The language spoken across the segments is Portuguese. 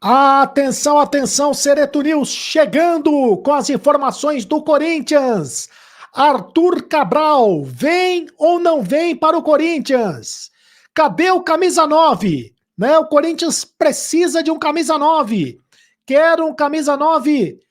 Atenção, atenção, Cereto News chegando com as informações do Corinthians. Arthur Cabral, vem ou não vem para o Corinthians? Cadê o camisa 9? Né? O Corinthians precisa de um camisa 9. Quer um camisa 9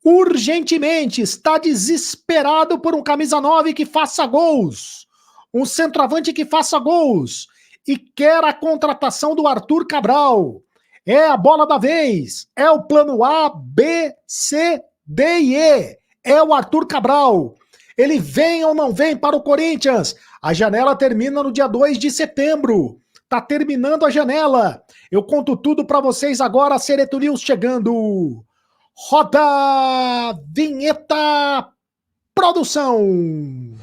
urgentemente, está desesperado por um camisa 9 que faça gols. Um centroavante que faça gols. E quer a contratação do Arthur Cabral. É a bola da vez, é o plano A, B, C, D e E. É o Arthur Cabral. Ele vem ou não vem para o Corinthians? A janela termina no dia 2 de setembro. Tá terminando a janela. Eu conto tudo para vocês agora, Cereto News chegando. Roda vinheta produção.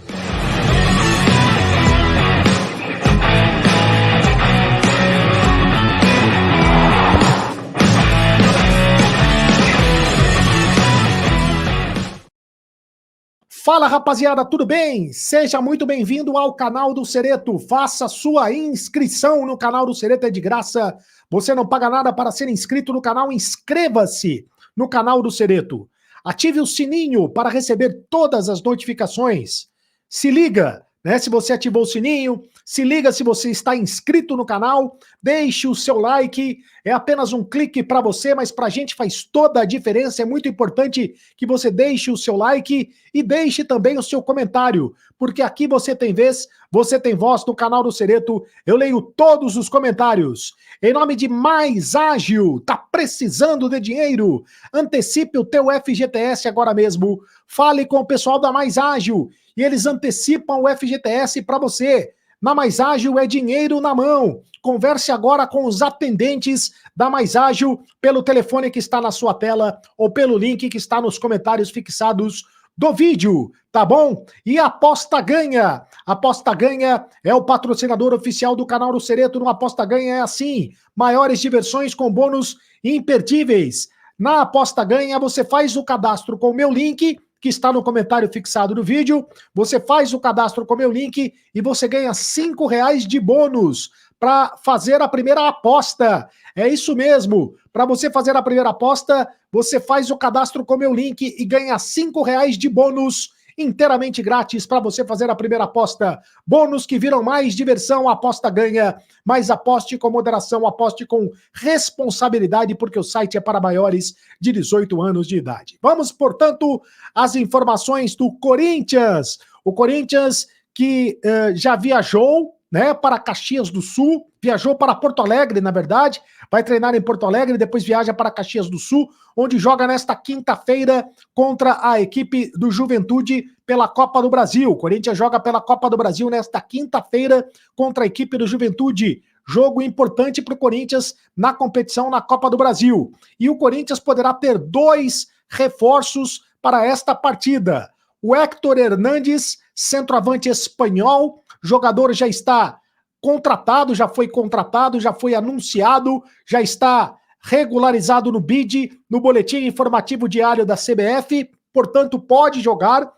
Fala, rapaziada, tudo bem? Seja muito bem-vindo ao canal do Cereto. Faça sua inscrição no canal do Cereto, é de graça. Você não paga nada para ser inscrito no canal. Inscreva-se no canal do Cereto. Ative o sininho para receber todas as notificações. Se liga, né? Se você ativou o sininho, se liga se você está inscrito no canal, deixe o seu like, é apenas um clique para você, mas para a gente faz toda a diferença, é muito importante que você deixe o seu like e deixe também o seu comentário, porque aqui você tem vez, você tem voz no canal do Cereto, eu leio todos os comentários. Em nome de Mais Ágil, tá precisando de dinheiro? Antecipe o teu FGTS agora mesmo, fale com o pessoal da Mais Ágil e eles antecipam o FGTS para você. Na Mais Ágil é dinheiro na mão. Converse agora com os atendentes da Mais Ágil pelo telefone que está na sua tela ou pelo link que está nos comentários fixados do vídeo, tá bom? E Aposta Ganha. Aposta Ganha é o patrocinador oficial do canal do Cereto. No Aposta Ganha é assim, maiores diversões com bônus imperdíveis. Na Aposta Ganha você faz o cadastro com o meu link que está no comentário fixado do vídeo, você faz o cadastro com o meu link e você ganha R$5 de bônus para fazer a primeira aposta. É isso mesmo, para você fazer a primeira aposta, você faz o cadastro com o meu link e ganha R$5 de bônus inteiramente grátis para você fazer a primeira aposta. Bônus que viram mais diversão, Aposta Ganha, mas aposte com moderação, aposte com responsabilidade, porque o site é para maiores de 18 anos de idade. Vamos, portanto, às informações do Corinthians. O Corinthians que já viajou, né, para Caxias do Sul, viajou para Porto Alegre, na verdade, vai treinar em Porto Alegre, depois viaja para Caxias do Sul, onde joga nesta quinta-feira contra a equipe do Juventude pela Copa do Brasil. O Corinthians joga pela Copa do Brasil nesta quinta-feira contra a equipe do Juventude. Jogo importante para o Corinthians na competição na Copa do Brasil. E o Corinthians poderá ter 2 reforços para esta partida. O Héctor Hernández, centroavante espanhol, jogador já está contratado, já foi anunciado, já está regularizado no BID, no Boletim Informativo Diário da CBF, portanto pode jogar,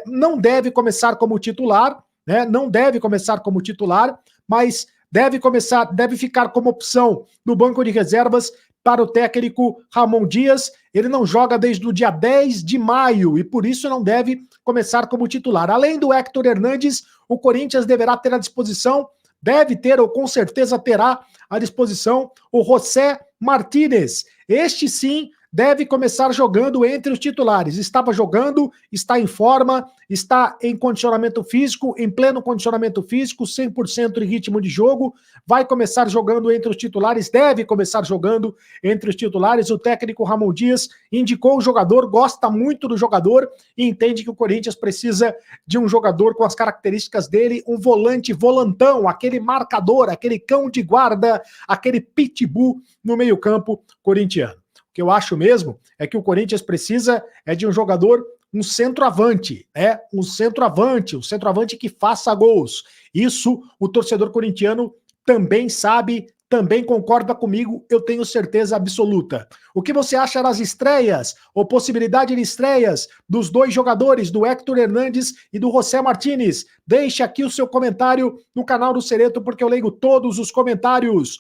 não deve começar como titular, né? Não deve começar como titular, mas deve ficar como opção no banco de reservas para o técnico Ramon Dias. Ele não joga desde o dia 10 de maio e por isso não deve começar como titular. Além do Héctor Hernández, o Corinthians deverá ter à disposição, deve ter ou com certeza terá à disposição o José Martínez. Este sim deve começar jogando entre os titulares. Estava jogando, está em forma, está em condicionamento físico, em pleno condicionamento físico, 100% em ritmo de jogo, vai começar jogando entre os titulares, deve começar jogando entre os titulares. O técnico Ramon Dias indicou o jogador, gosta muito do jogador e entende que o Corinthians precisa de um jogador com as características dele, um volante volantão, aquele marcador, aquele cão de guarda, aquele pitbull no meio-campo corintiano. O que eu acho mesmo é que o Corinthians precisa de um jogador, um centroavante, um centroavante que faça gols. Isso o torcedor corintiano também sabe, também concorda comigo, eu tenho certeza absoluta. O que você acha das estreias, ou possibilidade de estreias dos 2 jogadores, do Héctor Hernández e do José Martínez? Deixe aqui o seu comentário no canal do Cereto, porque eu leio todos os comentários.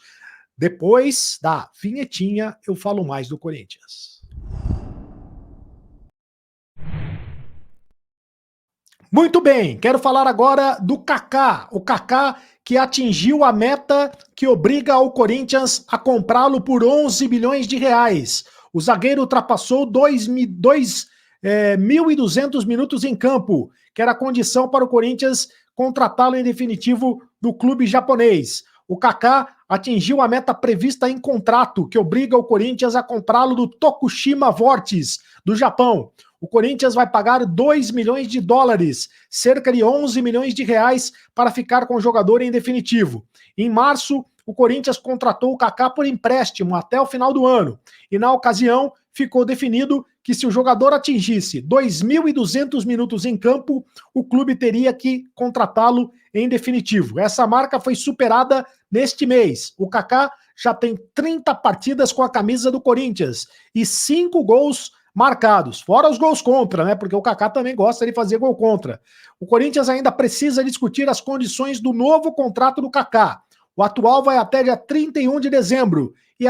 Depois da vinhetinha, eu falo mais do Corinthians. Muito bem, quero falar agora do Kaká. O Kaká que atingiu a meta que obriga o Corinthians a comprá-lo por 11 bilhões de reais. O zagueiro ultrapassou 1.200 minutos em campo, que era a condição para o Corinthians contratá-lo em definitivo do clube japonês. O Kaká atingiu a meta prevista em contrato, que obriga o Corinthians a comprá-lo do Tokushima Vortis, do Japão. O Corinthians vai pagar 2 milhões de dólares, cerca de 11 milhões de reais, para ficar com o jogador em definitivo. Em março, o Corinthians contratou o Kaká por empréstimo até o final do ano. E na ocasião, ficou definido que se o jogador atingisse 2.200 minutos em campo, o clube teria que contratá-lo em definitivo. Essa marca foi superada neste mês. O Kaká já tem 30 partidas com a camisa do Corinthians e 5 gols marcados, fora os gols contra, né? Porque o Kaká também gosta de fazer gol contra. O Corinthians ainda precisa discutir as condições do novo contrato do Kaká. O atual vai até dia 31 de dezembro. E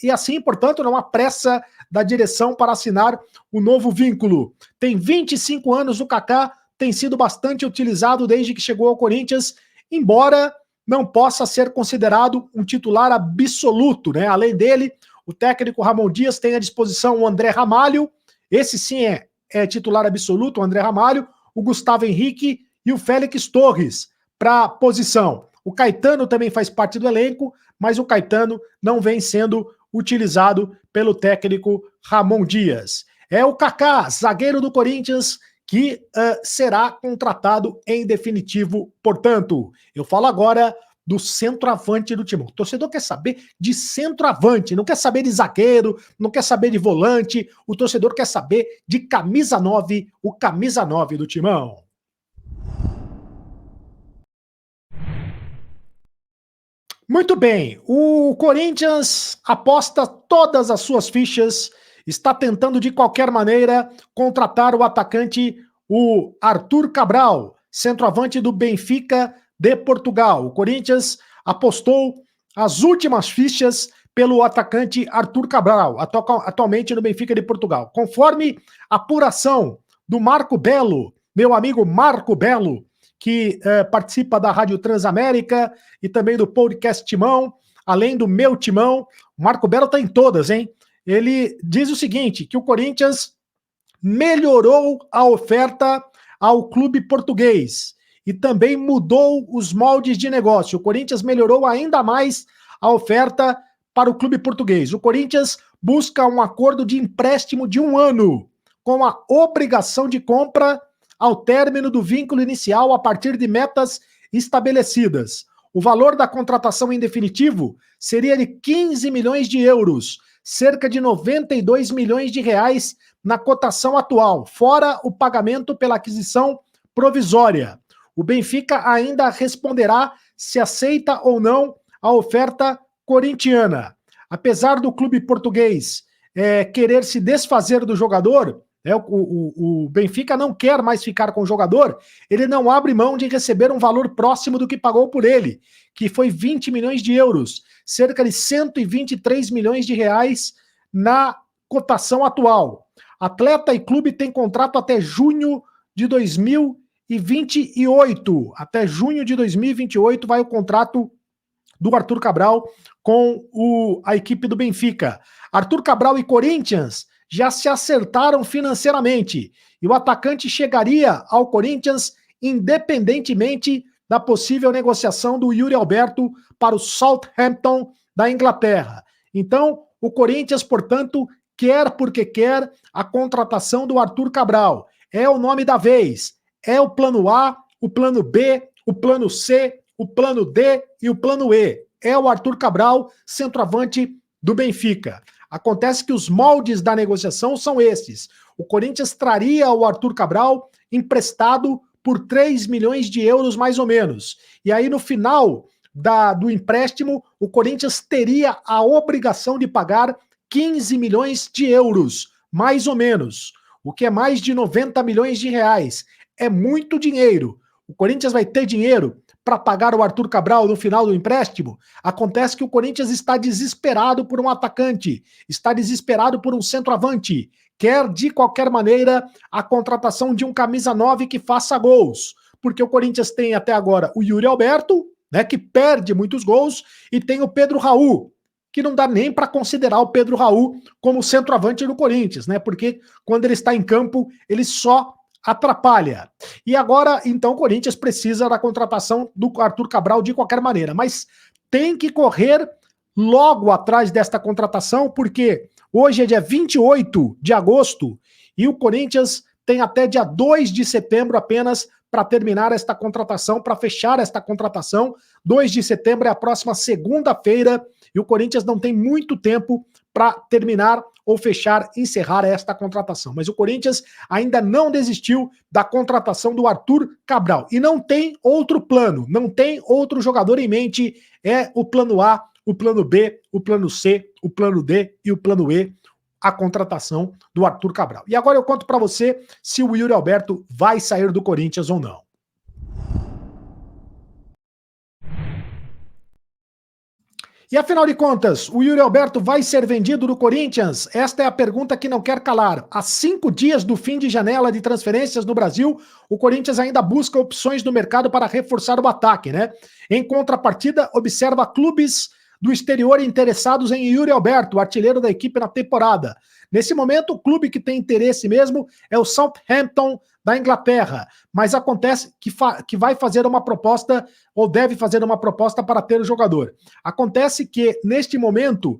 assim, portanto, não há pressa da direção para assinar o novo vínculo. Tem 25 anos o Kaká, tem sido bastante utilizado desde que chegou ao Corinthians, embora não possa ser considerado um titular absoluto, né? Além dele, o técnico Ramon Dias tem à disposição o André Ramalho, esse sim é titular absoluto, o André Ramalho, o Gustavo Henrique e o Félix Torres para a posição. O Caetano também faz parte do elenco, mas o Caetano não vem sendo utilizado pelo técnico Ramon Dias. É o Kaká, zagueiro do Corinthians, que será contratado em definitivo, portanto. Eu falo agora do centroavante do time. O torcedor quer saber de centroavante, não quer saber de zagueiro, não quer saber de volante, o torcedor quer saber de camisa 9, o camisa 9 do Timão. Muito bem, o Corinthians aposta todas as suas fichas, está tentando de qualquer maneira contratar o atacante, o Arthur Cabral, centroavante do Benfica de Portugal. O Corinthians apostou as últimas fichas pelo atacante Arthur Cabral, atualmente no Benfica de Portugal. Conforme a apuração do Marco Belo, meu amigo Marco Belo, que participa da Rádio Transamérica e também do podcast Timão, além do meu Timão, o Marco Belo está em todas, hein? Ele diz o seguinte, que o Corinthians melhorou a oferta ao clube português e também mudou os moldes de negócio. O Corinthians melhorou ainda mais a oferta para o clube português. O Corinthians busca um acordo de empréstimo de 1 ano, com a obrigação de compra ao término do vínculo inicial a partir de metas estabelecidas. O valor da contratação em definitivo seria de 15 milhões de euros, cerca de 92 milhões de reais na cotação atual, fora o pagamento pela aquisição provisória. O Benfica ainda responderá se aceita ou não a oferta corintiana. Apesar do clube português querer se desfazer do jogador, o Benfica não quer mais ficar com o jogador, ele não abre mão de receber um valor próximo do que pagou por ele, que foi 20 milhões de euros, cerca de 123 milhões de reais na cotação atual. Atleta e clube têm contrato até junho de 2028. Até junho de 2028 vai o contrato do Arthur Cabral com a equipe do Benfica. Arthur Cabral e Corinthians já se acertaram financeiramente e o atacante chegaria ao Corinthians independentemente da possível negociação do Yuri Alberto para o Southampton da Inglaterra. Então, o Corinthians, portanto, quer porque quer a contratação do Arthur Cabral. É o nome da vez. É o plano A, o plano B, o plano C, o plano D e o plano E. É o Arthur Cabral, centroavante do Benfica. Acontece que os moldes da negociação são esses. O Corinthians traria o Arthur Cabral emprestado por 3 milhões de euros, mais ou menos. E aí, no final do empréstimo, o Corinthians teria a obrigação de pagar 15 milhões de euros, mais ou menos, o que é mais de 90 milhões de reais. É muito dinheiro. O Corinthians vai ter dinheiro para pagar o Arthur Cabral no final do empréstimo? Acontece que o Corinthians está desesperado por um atacante, está desesperado por um centroavante, quer de qualquer maneira a contratação de um camisa 9 que faça gols, porque o Corinthians tem até agora o Yuri Alberto, né, que perde muitos gols, e tem o Pedro Raul, que não dá nem para considerar o Pedro Raul como centroavante do Corinthians, né? Porque quando ele está em campo, ele só atrapalha. E agora, então, o Corinthians precisa da contratação do Arthur Cabral de qualquer maneira, mas tem que correr logo atrás desta contratação, porque hoje é dia 28 de agosto e o Corinthians tem até dia 2 de setembro apenas para terminar esta contratação, para fechar esta contratação. 2 de setembro é a próxima segunda-feira e o Corinthians não tem muito tempo para terminar ou fechar, encerrar esta contratação. Mas o Corinthians ainda não desistiu da contratação do Arthur Cabral. E não tem outro plano, não tem outro jogador em mente. É o plano A, o plano B, o plano C, o plano D e o plano E, a contratação do Arthur Cabral. E agora eu conto para você se o Yuri Alberto vai sair do Corinthians ou não. E afinal de contas, o Yuri Alberto vai ser vendido do Corinthians? Esta é a pergunta que não quer calar. Há 5 dias do fim de janela de transferências no Brasil, o Corinthians ainda busca opções no mercado para reforçar o ataque, né? Em contrapartida, observa clubes do exterior interessados em Yuri Alberto, artilheiro da equipe na temporada. Nesse momento, o clube que tem interesse mesmo é o Southampton da Inglaterra, mas acontece que vai fazer uma proposta, ou deve fazer uma proposta para ter o jogador. Acontece que, neste momento,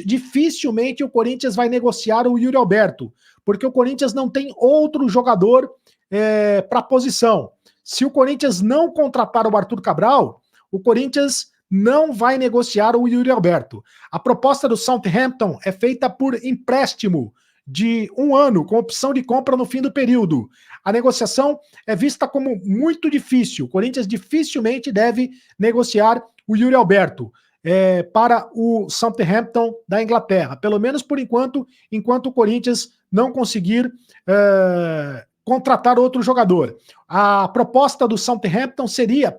dificilmente o Corinthians vai negociar o Yuri Alberto, porque o Corinthians não tem outro jogador para a posição. Se o Corinthians não contratar o Arthur Cabral, o Corinthians não vai negociar o Yuri Alberto. A proposta do Southampton é feita por empréstimo de 1 ano, com opção de compra no fim do período. A negociação é vista como muito difícil. O Corinthians dificilmente deve negociar o Yuri Alberto para o Southampton da Inglaterra. Pelo menos por enquanto o Corinthians não conseguir contratar outro jogador. A proposta do Southampton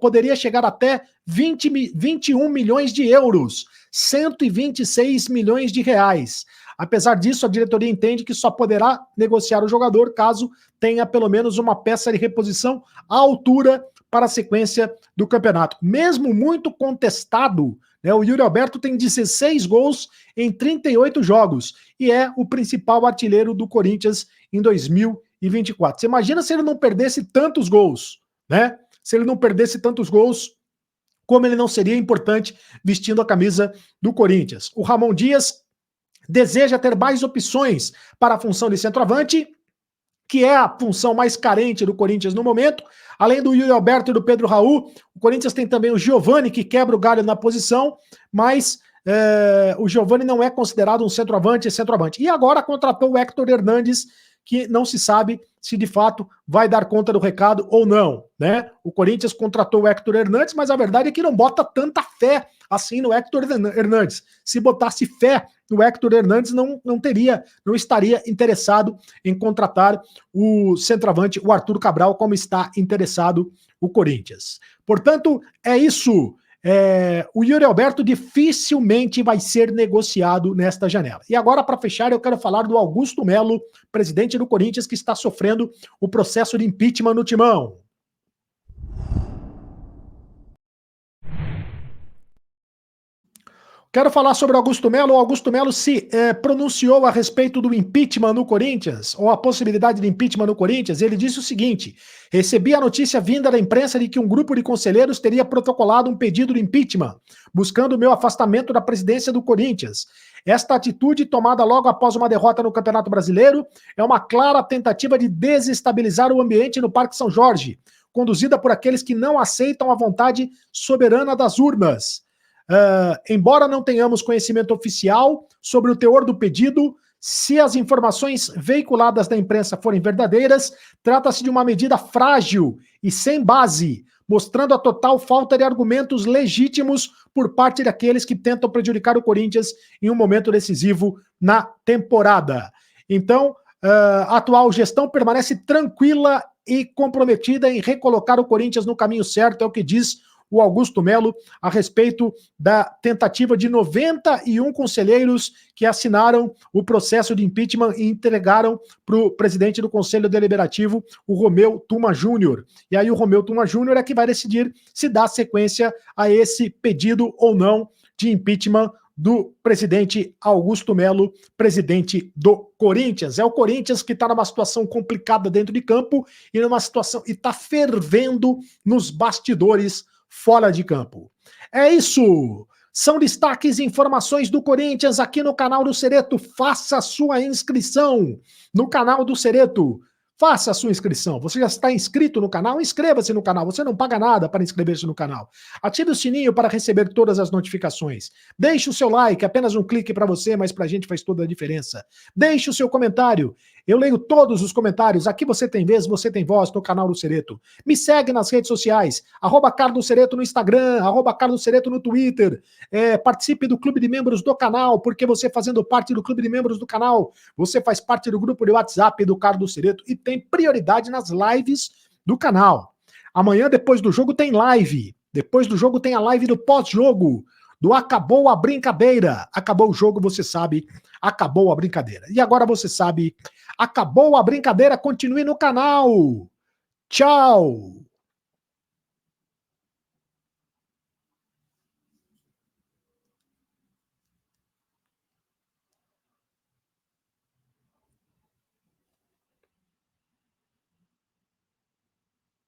poderia chegar até 21 milhões de euros, 126 milhões de reais. Apesar disso, a diretoria entende que só poderá negociar o jogador caso tenha pelo menos uma peça de reposição à altura para a sequência do campeonato. Mesmo muito contestado, né, o Yuri Alberto tem 16 gols em 38 jogos e é o principal artilheiro do Corinthians em 2024. Você imagina se ele não perdesse tantos gols, né? Se ele não perdesse tantos gols, como ele não seria importante vestindo a camisa do Corinthians. O Ramon Dias deseja ter mais opções para a função de centroavante, que é a função mais carente do Corinthians no momento. Além do Yuri Alberto e do Pedro Raul, o Corinthians tem também o Giovani, que quebra o galho na posição, mas o Giovani não é considerado um centroavante. E agora contratou o Héctor Hernandes, que não se sabe se de fato vai dar conta do recado ou não, né? O Corinthians contratou o Héctor Hernandes, mas a verdade é que não bota tanta fé assim no Héctor Hernandes. Se botasse fé no Héctor Hernandes, não estaria interessado em contratar o centroavante, o Arthur Cabral, como está interessado o Corinthians. Portanto, é isso. O Yuri Alberto dificilmente vai ser negociado nesta janela. E agora, para fechar, eu quero falar do Augusto Melo, presidente do Corinthians, que está sofrendo o processo de impeachment no Timão. Quero falar sobre o Augusto Melo. O Augusto Melo se pronunciou a respeito do impeachment no Corinthians, ou a possibilidade de impeachment no Corinthians. Ele disse o seguinte: recebi a notícia vinda da imprensa de que um grupo de conselheiros teria protocolado um pedido de impeachment, buscando o meu afastamento da presidência do Corinthians. Esta atitude, tomada logo após uma derrota no Campeonato Brasileiro, é uma clara tentativa de desestabilizar o ambiente no Parque São Jorge, conduzida por aqueles que não aceitam a vontade soberana das urnas. Embora não tenhamos conhecimento oficial sobre o teor do pedido, se as informações veiculadas da imprensa forem verdadeiras, trata-se de uma medida frágil e sem base, mostrando a total falta de argumentos legítimos por parte daqueles que tentam prejudicar o Corinthians em um momento decisivo na temporada. Então, a atual gestão permanece tranquila e comprometida em recolocar o Corinthians no caminho certo, é o que diz o Augusto Melo a respeito da tentativa de 91 conselheiros que assinaram o processo de impeachment e entregaram para o presidente do Conselho Deliberativo, o Romeu Tuma Júnior. E aí o Romeu Tuma Júnior é que vai decidir se dá sequência a esse pedido ou não de impeachment do presidente Augusto Melo, presidente do Corinthians. É o Corinthians que está numa situação complicada dentro de campo e numa situação e está fervendo nos bastidores fora de campo. É isso! São destaques e informações do Corinthians aqui no canal do Cereto. Faça a sua inscrição no canal do Cereto. Faça a sua inscrição. Você já está inscrito no canal? Inscreva-se no canal. Você não paga nada para inscrever-se no canal. Ative o sininho para receber todas as notificações. Deixe o seu like, apenas um clique para você, mas para a gente faz toda a diferença. Deixe o seu comentário. Eu leio todos os comentários. Aqui você tem vez, você tem voz no canal do Cereto. Me segue nas redes sociais. @Carlos Cereto no Instagram, @Carlos Cereto no Twitter. Participe do clube de membros do canal, porque você fazendo parte do clube de membros do canal, você faz parte do grupo de WhatsApp do Carlos Cereto e tem prioridade nas lives do canal. Amanhã, depois do jogo, tem live. Depois do jogo tem a live do pós-jogo, do Acabou a Brincadeira. Acabou o jogo, você sabe, acabou a brincadeira. E agora você sabe, acabou a brincadeira, continue no canal. Tchau!